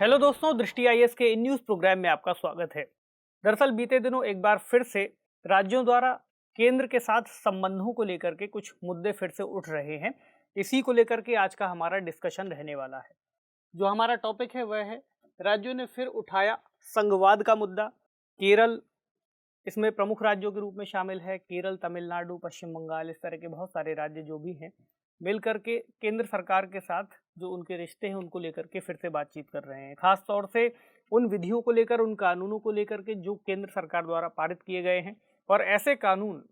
Hello दोस्तों, दृष्टि IAS के इन न्यूज प्रोग्राम में आपका स्वागत है। दरअसल बीते दिनों एक बार फिर से राज्यों द्वारा केंद्र के साथ संबंधों को लेकर के कुछ मुद्दे फिर से उठ रहे हैं। इसी को लेकर के आज का हमारा डिस्कशन रहने वाला है। जो हमारा टॉपिक है वह है राज्यों ने फिर उठाया संघवाद का मुद्दा। केरल इसमें प्रमुख राज्यों के रूप में शामिल है। केरल, तमिलनाडु, पश्चिम बंगाल, इस तरह के बहुत सारे राज्य जो भी हैं मिल करके केंद्र सरकार के साथ जो उनके रिश्ते हैं उनको लेकर के फिर से बातचीत कर रहे हैं। खास तौर से उन विधियों को लेकर, उन कानूनों को लेकर के जो केंद्र सरकार द्वारा पारित किए गए हैं, और ऐसे कानून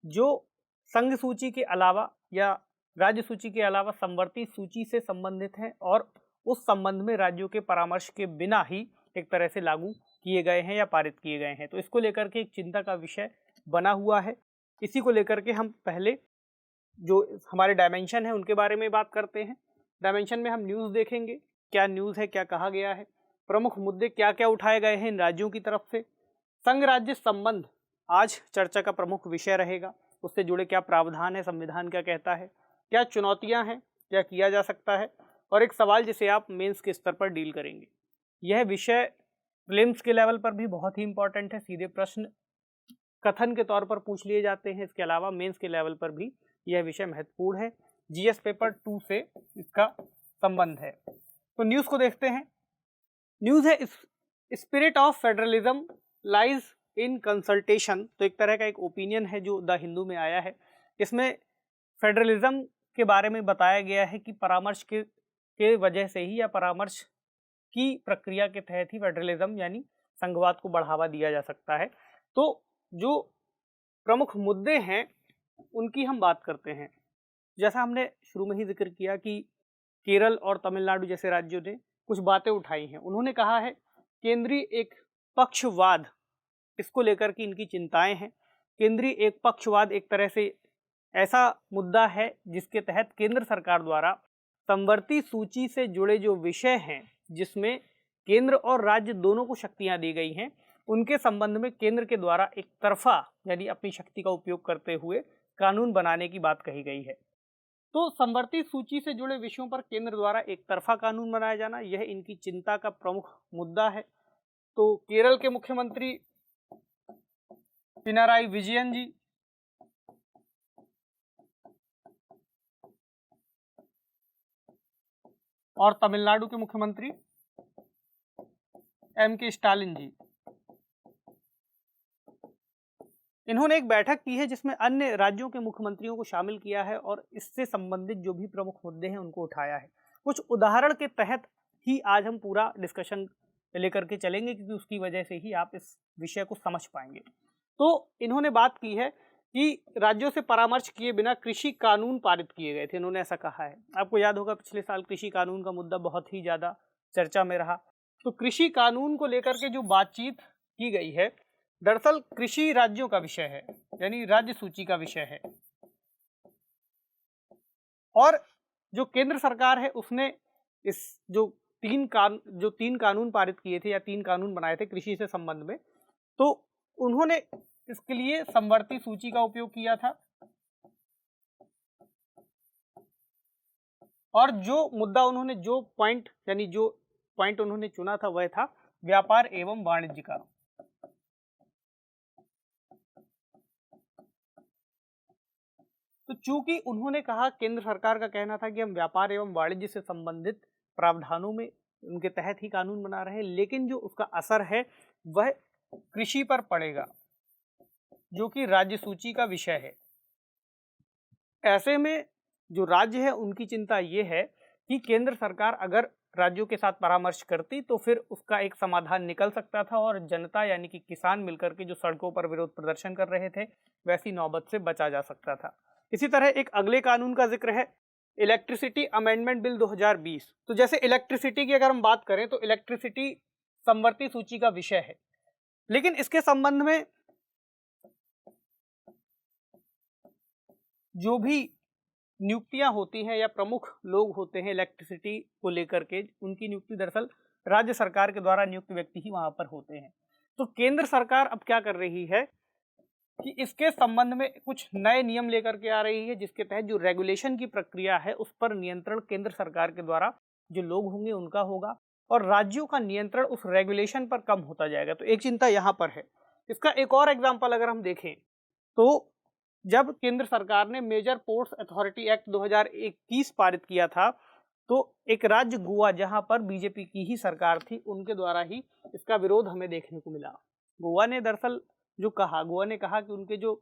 जो संघ सूची के अलावा या राज्य सूची के अलावा समवर्ती सूची से संबंधित हैं और उस संबंध में राज्यों के परामर्श के बिना ही एक तरह से लागू किए गए हैं या पारित किए गए हैं। तो इसको लेकर के एक चिंता का विषय बना हुआ है। इसी को लेकर के हम पहले जो हमारे डायमेंशन है उनके बारे में बात करते हैं। डायमेंशन में हम न्यूज़ देखेंगे, क्या न्यूज़ है, क्या कहा गया है, प्रमुख मुद्दे क्या क्या उठाए गए हैं इन राज्यों की तरफ से। संघ राज्य संबंध आज चर्चा का प्रमुख विषय रहेगा। उससे जुड़े क्या प्रावधान है, संविधान क्या कहता है, क्या चुनौतियां हैं, क्या किया जा सकता है, और एक सवाल जिसे आप मेंस के स्तर पर डील करेंगे। यह विषय प्रीलिम्स के लेवल पर भी बहुत ही इंपॉर्टेंट है। सीधे प्रश्न कथन के तौर पर पूछ लिए जाते हैं। इसके अलावा मेंस के लेवल पर भी यह विषय महत्वपूर्ण है। जीएस पेपर 2 से इसका संबंध है। तो न्यूज़ को देखते हैं। न्यूज़ है spirit of federalism lies in consultation. तो एक तरह का एक ओपिनियन है जो द हिंदू में आया है। इसमें फेडरलिज्म के बारे में बताया गया है कि परामर्श के वजह से ही या परामर्श की प्रक्रिया के तहत ही फेडरलिज्म यानी संघवाद को बढ़ावा दिया जा सकता है। तो जो प्रमुख मुद्दे हैं उनकी हम बात करते हैं। जैसा हमने शुरू में ही जिक्र किया कि केरल और तमिलनाडु जैसे राज्यों ने कुछ बातें उठाई हैं। उन्होंने कहा है केंद्रीय एक पक्षवाद, इसको लेकर के इनकी चिंताएं हैं। केंद्रीय एक पक्षवाद एक तरह से ऐसा मुद्दा है जिसके तहत केंद्र सरकार द्वारा समवर्ती सूची से जुड़े जो विषय हैं, जिसमें केंद्र और राज्य दोनों को शक्तियां दी गई हैं, उनके संबंध में केंद्र के द्वारा एक तरफा यानी अपनी शक्ति का उपयोग करते हुए कानून बनाने की बात कही गई है। तो समवर्ती सूची से जुड़े विषयों पर केंद्र द्वारा एक तरफा कानून बनाया जाना, यह इनकी चिंता का प्रमुख मुद्दा है। तो केरल के मुख्यमंत्री पिनाराई विजयन जी और तमिलनाडु के मुख्यमंत्री एम.के. स्टालिन जी, इन्होंने एक बैठक की है जिसमें अन्य राज्यों के मुख्यमंत्रियों को शामिल किया है और इससे संबंधित जो भी प्रमुख मुद्दे हैं उनको उठाया है। कुछ उदाहरण के तहत ही आज हम पूरा डिस्कशन लेकर के चलेंगे, क्योंकि उसकी वजह से ही आप इस विषय को समझ पाएंगे। तो इन्होंने बात की है कि राज्यों से परामर्श किए बिना कृषि कानून पारित किए गए थे। इन्होंने ऐसा कहा है। आपको याद होगा पिछले साल कृषि कानून का मुद्दा बहुत ही ज़्यादा चर्चा में रहा। तो कृषि कानून को लेकर के जो बातचीत की गई है, दरअसल कृषि राज्यों का विषय है, यानी राज्य सूची का विषय है। और जो केंद्र सरकार है उसने इस जो तीन कानून पारित किए थे या 3 कानून बनाए थे कृषि से संबंध में, तो उन्होंने इसके लिए समवर्ती सूची का उपयोग किया था। और जो मुद्दा उन्होंने जो पॉइंट उन्होंने चुना था वह था व्यापार एवं वाणिज्य का। तो चूंकि उन्होंने कहा, केंद्र सरकार का कहना था कि हम व्यापार एवं वाणिज्य से संबंधित प्रावधानों में उनके तहत ही कानून बना रहे हैं, लेकिन जो उसका असर है वह कृषि पर पड़ेगा, जो कि राज्य सूची का विषय है। ऐसे में जो राज्य है उनकी चिंता ये है कि केंद्र सरकार अगर राज्यों के साथ परामर्श करती तो फिर उसका एक समाधान निकल सकता था और जनता यानी कि किसान मिलकर के जो सड़कों पर विरोध प्रदर्शन कर रहे थे वैसी नौबत से बचा जा सकता था। इसी तरह एक अगले कानून का जिक्र है इलेक्ट्रिसिटी अमेंडमेंट बिल 2020। तो जैसे इलेक्ट्रिसिटी की अगर हम बात करें तो इलेक्ट्रिसिटी समवर्ती सूची का विषय है, लेकिन इसके संबंध में जो भी नियुक्तियां होती हैं या प्रमुख लोग होते हैं इलेक्ट्रिसिटी को लेकर के, उनकी नियुक्ति दरअसल राज्य सरकार के द्वारा नियुक्त व्यक्ति ही वहां पर होते हैं। तो केंद्र सरकार अब क्या कर रही है कि इसके संबंध में कुछ नए नियम लेकर के आ रही है, जिसके तहत जो रेगुलेशन की प्रक्रिया है उस पर नियंत्रण केंद्र सरकार के द्वारा जो लोग होंगे उनका होगा, और राज्यों का नियंत्रण उस रेगुलेशन पर कम होता जाएगा। तो एक चिंता यहाँ पर है। इसका एक और एग्जाम्पल अगर हम देखें तो जब केंद्र सरकार ने मेजर पोर्ट्स अथॉरिटी एक्ट 2021 पारित किया था, तो एक राज्य गोवा, जहां पर बीजेपी की ही सरकार थी, उनके द्वारा ही इसका विरोध हमें देखने को मिला। गोवा ने दरअसल गोवा ने कहा कि उनके जो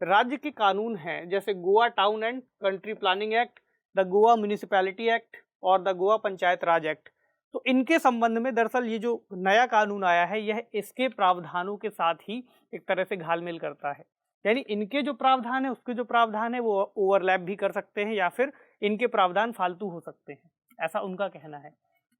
राज्य के कानून हैं, जैसे Goa town and country planning act, the Goa municipality act और द गोवा पंचायत राज एक्ट, तो इनके संबंध में दरअसल ये जो नया कानून आया है, यह इसके प्रावधानों के साथ ही एक तरह से घालमेल करता है। यानी इनके जो प्रावधान है, उसके जो प्रावधान है वो ओवरलैप भी कर सकते हैं या फिर इनके प्रावधान फालतू हो सकते हैं, ऐसा उनका कहना है।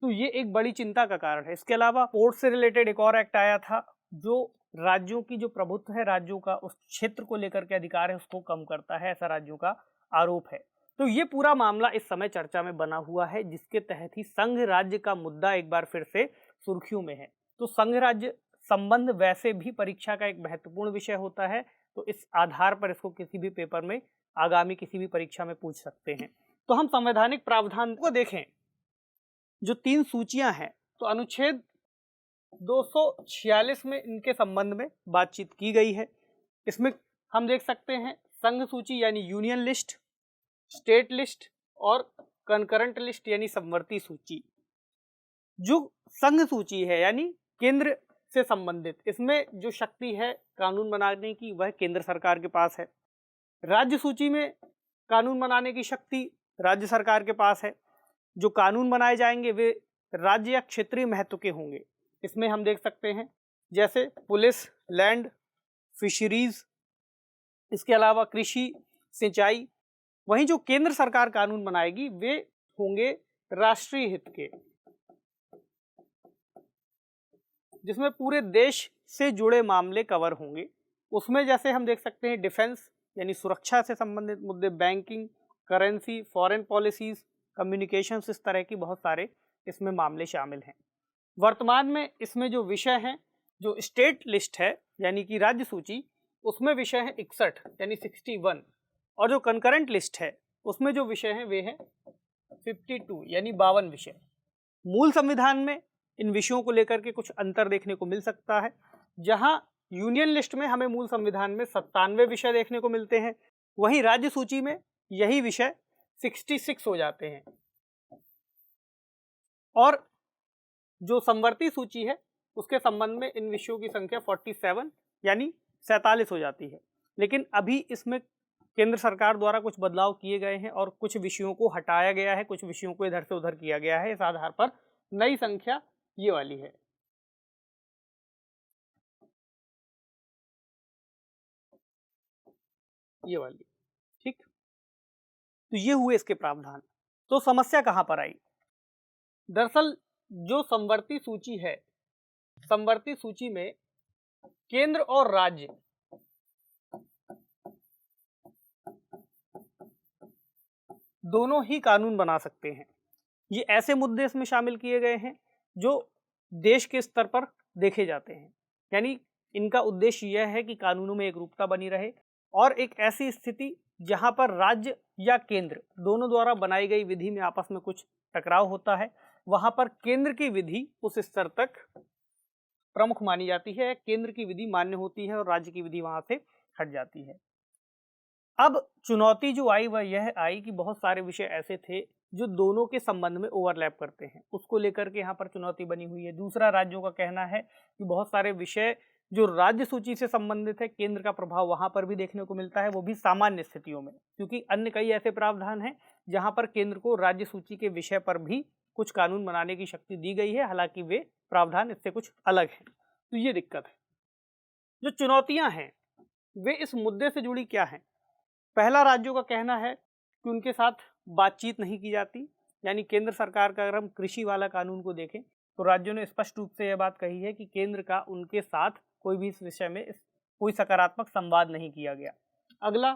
तो ये एक बड़ी चिंता का कारण है। इसके अलावा पोर्ट से रिलेटेड एक और एक्ट आया था जो राज्यों की जो प्रभुत्व है, राज्यों का उस क्षेत्र को लेकर के अधिकार है, उसको कम करता है, ऐसा राज्यों का आरोप है। तो ये पूरा मामला इस समय चर्चा में बना हुआ है, जिसके तहत ही संघ राज्य का मुद्दा एक बार फिर से सुर्खियों में है। तो संघ राज्य संबंध वैसे भी परीक्षा का एक महत्वपूर्ण विषय होता है, तो इस आधार पर इसको किसी भी पेपर में, आगामी किसी भी परीक्षा में पूछ सकते हैं। तो हम संवैधानिक प्रावधान को देखें, जो 3 सूचियां हैं, तो अनुच्छेद 246 में इनके संबंध में बातचीत की गई है। इसमें हम देख सकते हैं संघ सूची यानी यूनियन लिस्ट, स्टेट लिस्ट और कंकरेंट लिस्ट यानी समवर्ती सूची। जो संघ सूची है यानी केंद्र से संबंधित, इसमें जो शक्ति है कानून बनाने की, वह केंद्र सरकार के पास है। राज्य सूची में कानून बनाने की शक्ति राज्य सरकार के पास है। जो कानून बनाए जाएंगे वे राज्य या क्षेत्रीय महत्व के होंगे। इसमें हम देख सकते हैं जैसे पुलिस, लैंड, फिशरीज, इसके अलावा कृषि, सिंचाई। वहीं जो केंद्र सरकार कानून बनाएगी वे होंगे राष्ट्रीय हित के, जिसमें पूरे देश से जुड़े मामले कवर होंगे। उसमें जैसे हम देख सकते हैं डिफेंस यानी सुरक्षा से संबंधित मुद्दे, banking, currency, foreign policies, communications, इस तरह की बहुत सारे इसमें मामले शामिल हैं। वर्तमान में इसमें जो विषय हैं, जो स्टेट लिस्ट है यानी कि राज्य सूची, उसमें विषय है 61 यानी 61, और जो कंकरेंट लिस्ट है उसमें जो विषय हैं वे हैं 52 यानी 52 विषय। मूल संविधान में इन विषयों को लेकर के कुछ अंतर देखने को मिल सकता है। जहां यूनियन लिस्ट में हमें मूल संविधान में 97 विषय देखने को मिलते हैं, वहीं राज्य सूची में यही विषय 66 हो जाते हैं। और जो समवर्ती सूची है उसके संबंध में इन विषयों की संख्या 47 यानी 47 हो जाती है। लेकिन अभी इसमें केंद्र सरकार द्वारा कुछ बदलाव किए गए हैं और कुछ विषयों को हटाया गया है, कुछ विषयों को इधर से उधर किया गया है। इस आधार पर नई संख्या ये वाली है। ये वाली, ठीक। तो ये हुए इसके प्रावधान। तो समस्या कहां पर आई? दरअसल जो समवर्ती सूची है, समवर्ती सूची में केंद्र और राज्य दोनों ही कानून बना सकते हैं। ये ऐसे मुद्दे इसमें शामिल किए गए हैं जो देश के स्तर पर देखे जाते हैं, यानी इनका उद्देश्य यह है कि कानूनों में एक रूपता बनी रहे और एक ऐसी स्थिति जहां पर राज्य या केंद्र दोनों द्वारा बनाई गई विधि में आपस में कुछ टकराव होता है, वहां पर केंद्र की विधि उस स्तर तक प्रमुख मानी जाती है, केंद्र की विधि मान्य होती है और राज्य की विधि वहां से हट जाती है। अब चुनौती जो आई वह यह आई कि बहुत सारे विषय ऐसे थे जो दोनों के संबंध में ओवरलैप करते हैं, उसको लेकर के यहाँ पर चुनौती बनी हुई है। दूसरा, राज्यों का कहना है कि बहुत सारे विषय जो राज्य सूची से संबंधित है, केंद्र का प्रभाव वहां पर भी देखने को मिलता है, वो भी सामान्य स्थितियों में, क्योंकि अन्य कई ऐसे प्रावधान हैं जहां पर केंद्र को राज्य सूची के विषय पर भी कुछ कानून बनाने की शक्ति दी गई है, हालांकि वे प्रावधान इससे कुछ अलग हैं। तो ये दिक्कत है। जो चुनौतियां हैं वे इस मुद्दे से जुड़ी क्या हैं? पहला, राज्यों का कहना है कि उनके साथ बातचीत नहीं की जाती, यानी केंद्र सरकार का अगर हम कृषि वाला कानून को देखें तो राज्यों ने स्पष्ट रूप से यह बात कही है कि केंद्र का उनके साथ कोई भी इस विषय में कोई सकारात्मक संवाद नहीं किया गया। अगला,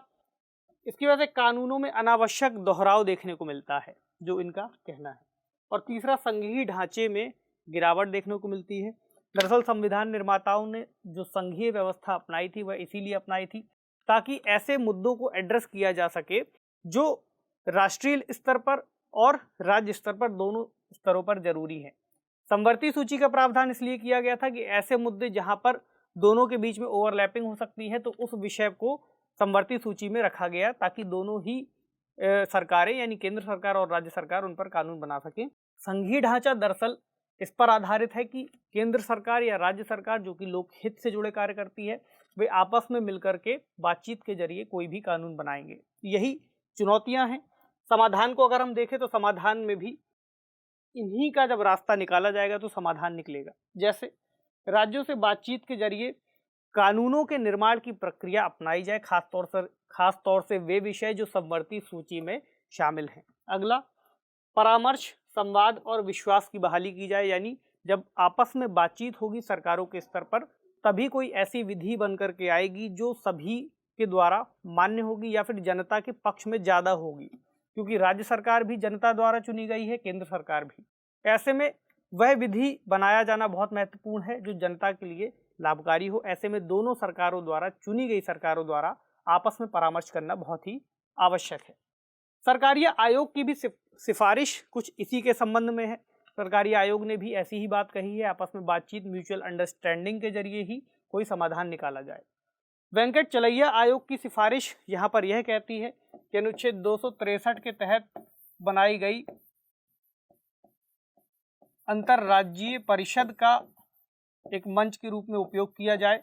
इसकी वजह से कानूनों में अनावश्यक दोहराव देखने को मिलता है, जो इनका कहना है। और तीसरा, संघीय ढांचे में गिरावट देखने को मिलती है। दरअसल संविधान निर्माताओं ने जो संघीय व्यवस्था अपनाई थी वह इसीलिए अपनाई थी ताकि ऐसे मुद्दों को एड्रेस किया जा सके जो राष्ट्रीय स्तर पर और राज्य स्तर पर, दोनों स्तरों पर जरूरी है। समवर्ती सूची का प्रावधान इसलिए किया गया था कि ऐसे मुद्दे जहां पर दोनों के बीच में ओवरलैपिंग हो सकती है तो उस विषय को समवर्ती सूची में रखा गया ताकि दोनों ही सरकारें यानी केंद्र सरकार और राज्य सरकार उन पर कानून बना सकें। संघीय ढांचा दरअसल इस पर आधारित है कि केंद्र सरकार या राज्य सरकार जो कि लोकहित से जुड़े कार्य करती है वे आपस में मिलकर के बातचीत के जरिए कोई भी कानून बनाएंगे। यही चुनौतियां हैं। समाधान को अगर हम देखें तो समाधान में भी इन्हीं का जब रास्ता निकाला जाएगा तो समाधान निकलेगा। जैसे राज्यों से बातचीत के जरिए कानूनों के निर्माण की प्रक्रिया अपनाई जाए, खास तौर से वे विषय जो समवर्ती सूची में शामिल हैं। अगला, परामर्श, संवाद और विश्वास की बहाली की जाए, यानी जब आपस में बातचीत होगी सरकारों के स्तर पर तभी कोई ऐसी विधि बनकर के आएगी जो सभी के द्वारा मान्य होगी या फिर जनता के पक्ष में ज़्यादा होगी, क्योंकि राज्य सरकार भी जनता द्वारा चुनी गई है, केंद्र सरकार भी। ऐसे में वह विधि बनाया जाना बहुत महत्वपूर्ण है जो जनता के लिए लाभकारी हो। ऐसे में दोनों सरकारों द्वारा चुनी गई सरकारों द्वारा आपस में परामर्श करना बहुत ही आवश्यक है। सरकारी आयोग की भी सिफारिश कुछ इसी के संबंध में है। सरकारी आयोग ने भी ऐसी ही बात कही है, आपस में बातचीत, म्यूचुअल अंडरस्टैंडिंग के जरिए ही कोई समाधान निकाला जाए। वेंकट चलैया आयोग की सिफारिश यहाँ पर यह कहती है कि अनुच्छेद 263 के तहत बनाई गई अंतर्राज्यीय परिषद का एक मंच के रूप में उपयोग किया जाए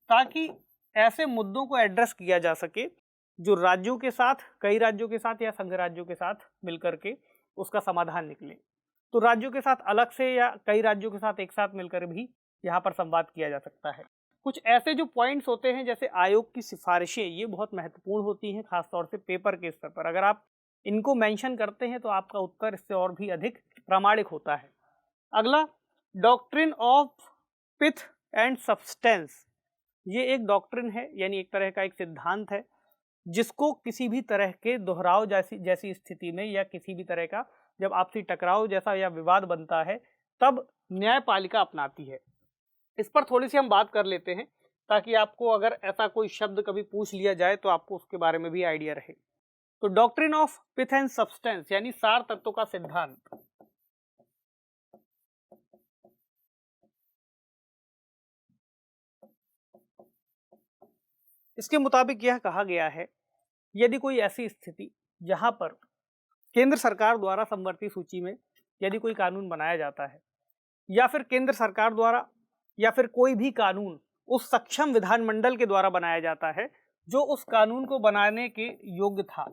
ताकि ऐसे मुद्दों को एड्रेस किया जा सके जो राज्यों के साथ, कई राज्यों के साथ या संघ राज्यों के साथ मिलकर के उसका समाधान निकले। तो राज्यों के साथ अलग से या कई राज्यों के साथ एक साथ मिलकर भी यहाँ पर संवाद किया जा सकता है। कुछ ऐसे जो पॉइंट्स होते हैं जैसे आयोग की सिफारिशें, ये बहुत महत्वपूर्ण होती हैं, खासतौर से पेपर के स्तर पर। अगर आप इनको मेंशन करते हैं तो आपका उत्तर इससे और भी अधिक प्रामाणिक होता है। अगला, doctrine of pith and substance. ये एक डॉक्ट्रिन है, यानी एक तरह का एक सिद्धांत है जिसको किसी भी तरह के दोहराव जैसी स्थिति में या किसी भी तरह का जब आपसी टकराव जैसा या विवाद बनता है तब न्यायपालिका अपनाती है। इस पर थोड़ी सी हम बात कर लेते हैं ताकि आपको अगर ऐसा कोई शब्द कभी पूछ लिया जाए तो आपको उसके बारे में भी आइडिया रहे। तो doctrine of pith and substance यानी सार तत्व का सिद्धांत, इसके मुताबिक यह कहा गया है यदि कोई ऐसी स्थिति जहां पर केंद्र सरकार द्वारा समवर्ती सूची में यदि कोई कानून बनाया जाता है या फिर केंद्र सरकार द्वारा या फिर कोई भी कानून उस सक्षम विधानमंडल के द्वारा बनाया जाता है जो उस कानून को बनाने के योग्य था,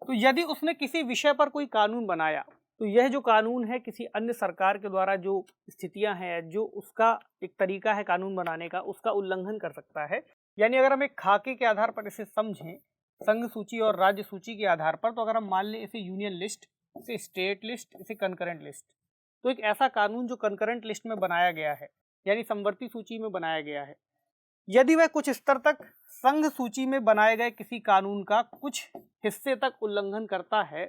तो यदि उसने किसी विषय पर कोई कानून बनाया तो यह जो कानून है किसी अन्य सरकार के द्वारा जो स्थितियां हैं, जो उसका एक तरीका है कानून बनाने का, उसका उल्लंघन कर सकता है। यानी अगर हम एक खाके के आधार पर इसे समझें, संघ सूची और राज्य सूची के आधार पर, तो अगर हम मान लें इसे यूनियन लिस्ट, इसे स्टेट लिस्ट, इसे कंकरेंट लिस्ट, तो एक ऐसा कानून जो कंकरेंट लिस्ट में बनाया गया है यानी समवर्ती सूची में बनाया गया है, यदि वह कुछ स्तर तक संघ सूची में बनाए गए किसी कानून का कुछ हिस्से तक उल्लंघन करता है,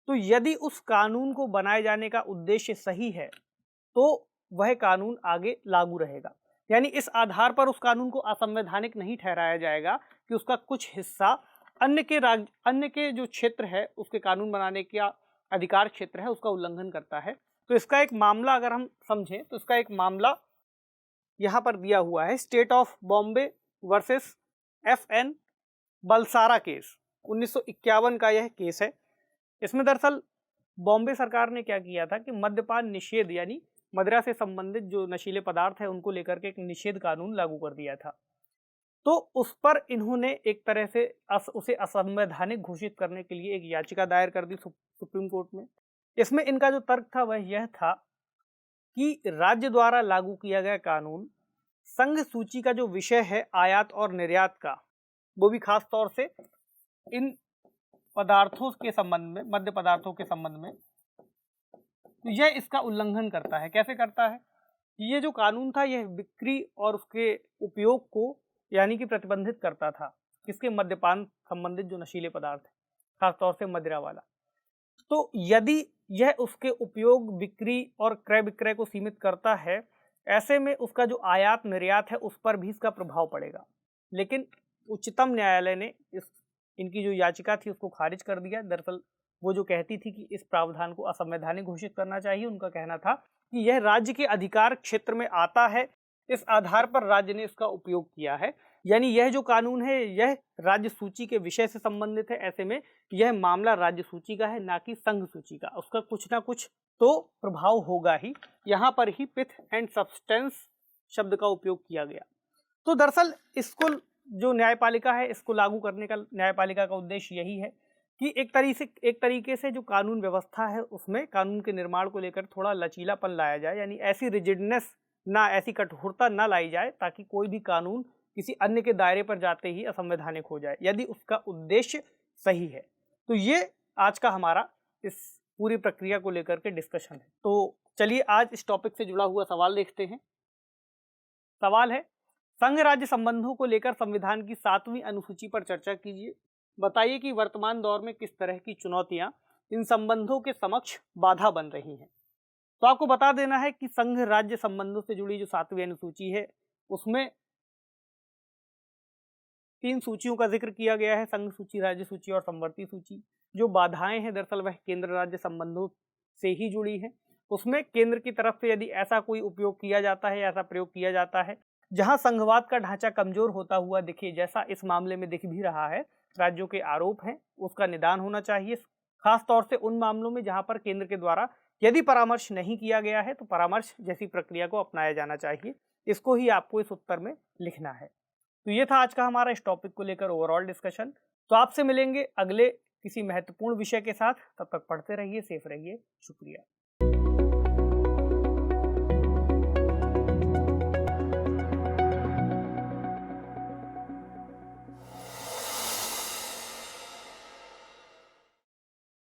तो यदि उस कानून को बनाए जाने का उद्देश्य सही है तो वह कानून आगे लागू रहेगा। यानी इस आधार पर उस कानून को असंवैधानिक नहीं ठहराया जाएगा कि उसका कुछ हिस्सा अन्य के जो क्षेत्र है उसके कानून बनाने का अधिकार क्षेत्र है उसका उल्लंघन करता है। तो इसका एक मामला अगर हम समझें तो इसका एक मामला यहाँ पर दिया हुआ है, state of Bombay versus FN Balsara case, 1951 का यह केस है। इसमें दरअसल बॉम्बे सरकार ने क्या किया था कि मद्यपान निषेध यानी मदिरा से संबंधित जो नशीले पदार्थ है उनको लेकर के एक निषेध कानून लागू कर दिया था। तो उस पर इन्होंने एक तरह से उसे असंवैधानिक घोषित करने के लिए एक याचिका दायर कर दी सुप्रीम कोर्ट में। इसमें इनका जो तर्क था वह यह था कि राज्य द्वारा लागू किया गया कानून संघ सूची का जो विषय है आयात और निर्यात का, वो भी खास तौर से इन पदार्थों के संबंध में, मद्य पदार्थों के संबंध में, तो यह इसका उल्लंघन करता है। कैसे करता है? ये जो कानून था यह बिक्री और उसके उपयोग को यानी कि प्रतिबंधित करता था, किसके? मद्यपान संबंधित जो नशीले पदार्थ है, खासतौर से मदिरा वाला। तो यदि यह उसके उपयोग, बिक्री और क्रय विक्रय को सीमित करता है, ऐसे में उसका जो आयात निर्यात है उस पर भी इसका प्रभाव पड़ेगा। लेकिन उच्चतम न्यायालय ने इनकी जो याचिका थी उसको खारिज कर दिया। दरअसल वो जो कहती थी कि इस प्रावधान को असंवैधानिक घोषित करना चाहिए, उनका कहना था कि यह राज्य के अधिकार क्षेत्र में आता है, इस आधार पर राज्य ने इसका उपयोग किया है। यानी यह जो कानून है यह राज्य सूची के विषय से संबंधित है, ऐसे में यह मामला राज्य सूची का है, ना कि संघ सूची का। उसका कुछ ना कुछ तो प्रभाव होगा ही। यहाँ पर ही पिथ एंड सब्सटेंस शब्द का उपयोग किया गया। तो दरअसल इसको जो न्यायपालिका है, इसको लागू करने का न्यायपालिका का उद्देश्य यही है कि एक तरीके से जो कानून व्यवस्था है उसमें कानून के निर्माण को लेकर थोड़ा लचीलापन लाया जाए, यानी ऐसी रिजिडनेस ना, ऐसी कठोरता ना लाई जाए ताकि कोई भी कानून किसी अन्य के दायरे पर जाते ही असंवैधानिक हो जाए, यदि उसका उद्देश्य सही है। तो ये आज का हमारा इस पूरी प्रक्रिया को लेकर के डिस्कशन है। तो चलिए आज इस टॉपिक से जुड़ा हुआ सवाल देखते हैं। सवाल है, संघ राज्य संबंधों को लेकर संविधान की 7वीं अनुसूची पर चर्चा कीजिए। बताइए कि वर्तमान दौर में किस तरह की चुनौतियां इन संबंधों के समक्ष बाधा बन रही हैं। तो आपको बता देना है कि संघ राज्य संबंधों से जुड़ी जो 7वीं अनुसूची है उसमें 3 सूचियों का जिक्र किया गया है, संघ सूची, राज्य सूची और समवर्ती सूची। जो बाधाएं हैं दरअसल वह केंद्र राज्य संबंधों से ही जुड़ी है। उसमें केंद्र की तरफ से यदि ऐसा कोई उपयोग किया जाता है, ऐसा प्रयोग किया जाता है जहां संघवाद का ढांचा कमजोर होता हुआ दिखे, जैसा इस मामले में दिख भी रहा है, राज्यों के आरोप हैं, उसका निदान होना चाहिए। खास तौर से उन मामलों में जहां पर केंद्र के द्वारा यदि परामर्श नहीं किया गया है तो परामर्श जैसी प्रक्रिया को अपनाया जाना चाहिए। इसको ही आपको इस उत्तर में लिखना है। तो ये था आज का हमारा इस टॉपिक को लेकर ओवरऑल डिस्कशन। तो आपसे मिलेंगे अगले किसी महत्वपूर्ण विषय के साथ। तब तक पढ़ते रहिए, सेफ रहिए। शुक्रिया।